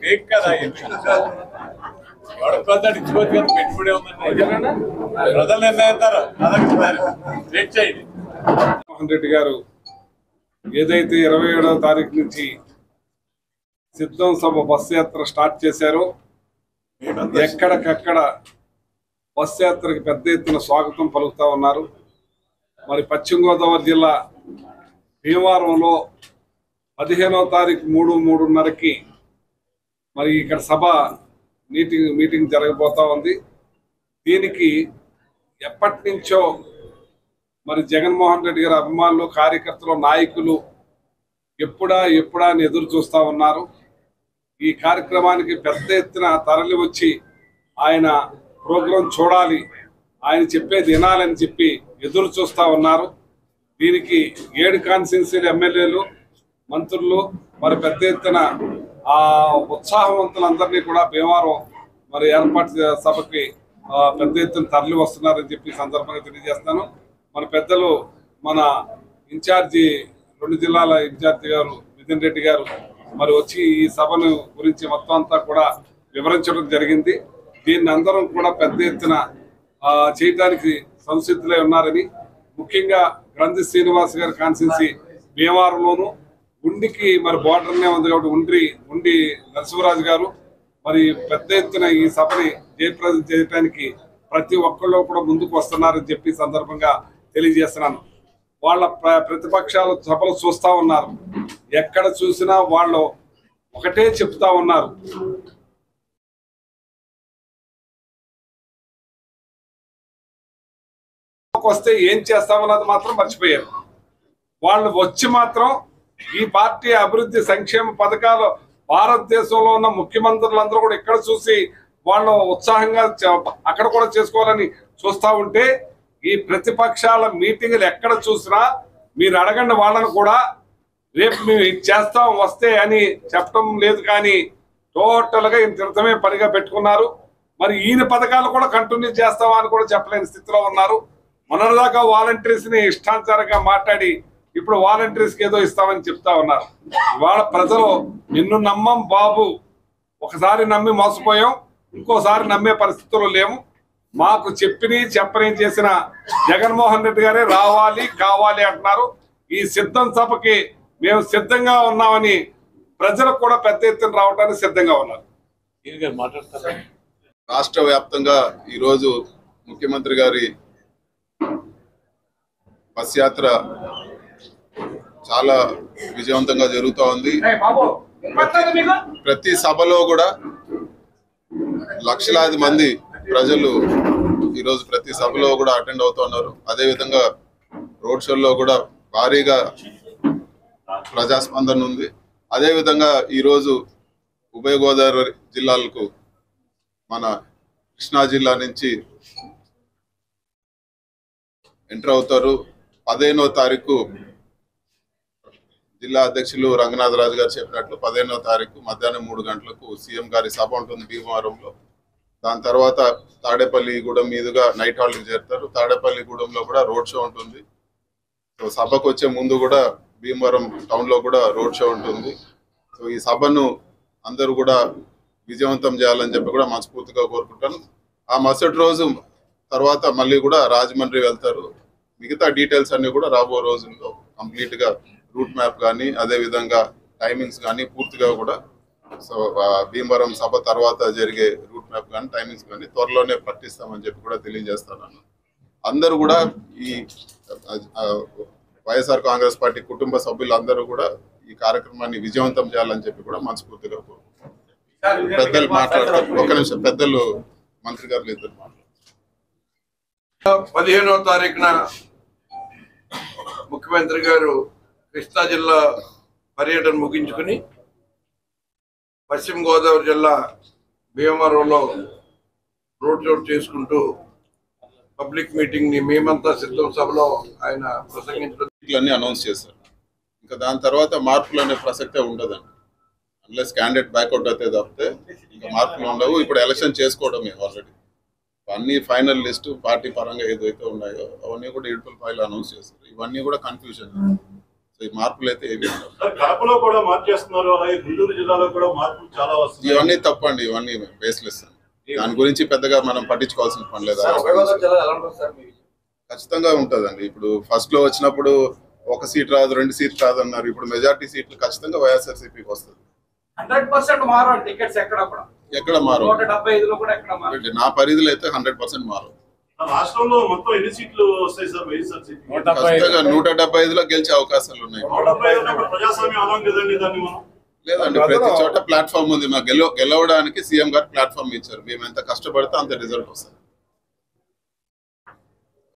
Fake కదా ఎవడొక్కతాడు ఇచ్చిపోతే కదా పెట్టుబడి ఉందండి ప్రజలు నిర్ణయిస్తారు ఫేక్ చేయండి. జగన్మోహన్ రెడ్డి గారు ఏదైతే 27వ తారీఖు నుంచి సిద్ధం సభ బస్సు యాత్ర స్టార్ట్ చేశారో ఎక్కడికక్కడ బస్సు యాత్రకి పెద్ద ఎత్తున స్వాగతం పలుకుతా ఉన్నారు. మరి పశ్చిమ గోదావరి జిల్లా భీమవరంలో 15వ తారీఖు 3:30కి మరి ఇక్కడ సభ మీటింగ్ జరగబోతా ఉంది. దీనికి ఎప్పటి నుంచో మరి జగన్మోహన్ రెడ్డి గారి అభిమానులు, కార్యకర్తలు, నాయకులు ఎప్పుడా అని ఎదురు చూస్తూ ఉన్నారు. ఈ కార్యక్రమానికి పెద్ద ఎత్తున తరలి వచ్చి ఆయన ప్రోగ్రాం చూడాలి, ఆయన చెప్పేది వినాలని చెప్పి ఎదురు చూస్తూ ఉన్నారు. దీనికి 7 కాన్స్టిట్యున్సీల ఎమ్మెల్యేలు, మంత్రులు మరి పెద్ద ఎత్తున ఆ ఉత్సాహవంతులందరినీ కూడా భీమవరం మరి ఏర్పాటు సభకి పెద్ద ఎత్తున తరలి వస్తున్నారని చెప్పి సందర్భంగా తెలియజేస్తాను. మన పెద్దలు, మన ఇన్ఛార్జి 2 జిల్లాల ఇన్ఛార్జి గారు మిథున్ రెడ్డి గారు మరి వచ్చి ఈ సభను గురించి మొత్తం అంతా కూడా వివరించడం జరిగింది. దీన్ని అందరం కూడా పెద్ద ఎత్తున చేయడానికి సంసిద్ధులై ఉన్నారని, ముఖ్యంగా గ్రంథి శ్రీనివాస్ గారి కాన్స్టిట్యున్సీ భీమవరంలోను, ఉండికి మరి బోర్డర్నే ఉంది కాబట్టి ఉండి నరసింహరాజు గారు మరి పెద్ద ఎత్తున ఈ సభని జయప్రదం చేయడానికి ప్రతి ఒక్కళ్ళు కూడా ముందుకు వస్తున్నారని చెప్పి సందర్భంగా తెలియజేస్తున్నాను. వాళ్ళ ప్రతిపక్షాలు సభలు చూస్తా ఉన్నారు. ఎక్కడ చూసినా వాళ్ళు ఒకటే చెప్తా ఉన్నారు, వస్తే ఏం చేస్తామన్నది మాత్రం మర్చిపోయారు. వాళ్ళు వచ్చి మాత్రం ఈ పార్టీ అభివృద్ధి సంక్షేమ పథకాలు భారతదేశంలో ఉన్న ముఖ్యమంత్రులందరూ కూడా ఇక్కడ చూసి వాళ్ళు ఉత్సాహంగా అక్కడ కూడా చేసుకోవాలని చూస్తూ ఉంటే ఈ ప్రతిపక్షాల మీటింగులు ఎక్కడ చూసినా మీరు అడగండి వాళ్ళని కూడా, రేపు మేము ఇది చేస్తాం వస్తే అని చెప్పడం లేదు. కానీ టోటల్గా ఇంత క్రితమే పనిగా పెట్టుకున్నారు. మరి ఈయన పథకాలు కూడా కంటిన్యూ చేస్తామా అని కూడా చెప్పలేని స్థితిలో ఉన్నారు. మొన్నటిదాకా వాలంటీర్స్ని ఇష్టానుసారంగా మాట్లాడి ఇప్పుడు వాలంటీర్స్కి ఏదో ఇస్తామని చెప్తా ఉన్నారు. ఇవాళ ప్రజలు నిన్ను నమ్మం బాబు, ఒకసారి నమ్మి మోసపోయాం, ఇంకోసారి నమ్మే పరిస్థితుల్లో లేము. మాకు చెప్పని చేసిన జగన్మోహన్ రెడ్డి గారే రావాలి కావాలి అంటున్నారు. ఈ సిద్ధం సభకి మేము సిద్ధంగా ఉన్నామని ప్రజలకు కూడా పెద్ద ఎత్తున రావడానికి సిద్ధంగా ఉన్నారు. రాష్ట్ర వ్యాప్తంగా ఈరోజు ముఖ్యమంత్రి గారి బస్ యాత్ర చాలా విజయవంతంగా జరుగుతూ ఉంది. ప్రతి సభలో కూడా లక్షలాది మంది ప్రజలు ఈరోజు ప్రతి సభలో కూడా అటెండ్ అవుతున్నారు. అదేవిధంగా రోడ్ షోల్లో కూడా భారీగా ప్రజాస్పందన ఉంది. అదేవిధంగా ఈరోజు ఉభయ గోదావరి జిల్లాలకు మన కృష్ణా జిల్లా నుంచి ఎంటర్ అవుతారు. 15వ తారీఖు జిల్లా అధ్యక్షులు రంగనాథరాజు గారు చెప్పినట్లు 15వ తారీఖు మధ్యాహ్నం 3 గంటలకు సీఎం గారి సభ ఉంటుంది భీమవరంలో. దాని తర్వాత తాడేపల్లిగూడెం మీదుగా నైట్ హాల్కి చేరుతారు. తాడేపల్లిగూడెంలో కూడా రోడ్ షో ఉంటుంది. సో సభకు వచ్చే ముందు కూడా భీమవరం టౌన్లో కూడా రోడ్ షో ఉంటుంది. సో ఈ సభను అందరూ కూడా విజయవంతం చేయాలని చెప్పి కూడా మనస్ఫూర్తిగా కోరుకుంటాను. ఆ మరుసటి రోజు తర్వాత మళ్ళీ కూడా రాజమండ్రి వెళ్తారు. మిగతా డీటెయిల్స్ అన్ని కూడా రాబో రోజుల్లో కంప్లీట్గా రూట్ మ్యాప్ కానీ అదేవిధంగా టైమింగ్స్ కానీ పూర్తిగా కూడా సో భీమవరం సభ తర్వాత జరిగే రూట్ మ్యాప్ కానీ టైమింగ్స్ కానీ త్వరలోనే ప్రకటిస్తామని చెప్పి కూడా తెలియజేస్తున్నాను. అందరూ కూడా ఈ వైఎస్ఆర్ కాంగ్రెస్ పార్టీ కుటుంబ సభ్యులందరూ కూడా ఈ కార్యక్రమాన్ని విజయవంతం చేయాలని చెప్పి కూడా మనస్ఫూర్తిగా కోరుకుంటున్నాను. పెద్దలు మాట్లాడతారు. ఒక్క నిమిషం, పెద్దలు మంత్రి గారు ఇద్దరు మాట్లాడతారు. 15వ తారీఖున ముఖ్యమంత్రి గారు కృష్ణా జిల్లా పర్యటన ముగించుకుని పశ్చిమ గోదావరి జిల్లా భీమవరంలో రోడ్ షో చేసుకుంటూ పబ్లిక్ మీటింగ్ ని మేమంతా సిద్ధం సభలో ఆయన ప్రసంగించడం అనౌన్స్ చేశారు. ఇంకా దాని తర్వాత మార్పులు అనే ప్రసక్తే ఉండదండి. అన్లెస్ క్యాండిడేట్ బ్యాక్అవుట్ అయితే తప్పితే ఇంకా మార్పులు ఉండవు. ఇప్పుడు ఎలక్షన్ చేసుకోవడమే. ఆల్రెడీ అన్ని ఫైనల్ లిస్టు పార్టీ పరంగా ఏదైతే ఉన్నాయో అవన్నీ కూడా 7 ఫైల్ అనౌన్స్ చేస్తారు. ఇవన్నీ కూడా కన్ఫ్యూజన్. సో ఈ మార్పులు అయితే ఏమి ఉండవు. కడపలో కూడా మార్చేస్తున్నారు, అలాగే గుంటూరు జిల్లాలో కూడా మార్పులు చాలా వస్తున్నాయి. ఇవన్నీ తప్పండి, ఇవన్నీ బేస్లెస్. దాని గురించి పెద్దగా మనం పట్టించుకోవాల్సిన పని లేదు. ఖచ్చితంగా ఉంటుందండి. ఇప్పుడు ఫస్ట్ లో వచ్చినప్పుడు 1 సీట్ రాదు, 2 సీట్లు రాదు అన్నారు. ఇప్పుడు మెజార్టీ సీట్లు ఖచ్చితంగా వైఎస్ఆర్సీపీకి వస్తుంది. 100% మారు టికెట్స్ ఎక్కడ మారు 175 లో కూడా ఎక్కడ మారు. నా పరిధిలో అయితే 100% మారు. రాష్ట్రంలో మొత్తం ఎన్ని సీట్లు వస్తాయి సార్ వైఎస్ఆర్సీపీ? ఖచ్చితంగా 175లో గెలిచే అవకాశాలు ఉన్నాయి. 175 ప్రజాస్వామ్యం అన్నాం కదండి, దాన్ని మనం లేదండి, ప్రతి చోట ప్లాట్ఫామ్ ఉంది. మాకు గెలవడానికి సీఎం గారు ప్లాట్ఫామ్ ఇచ్చారు. మేము ఎంత కష్టపడితే అంత రిజల్ట్ వస్తుంది.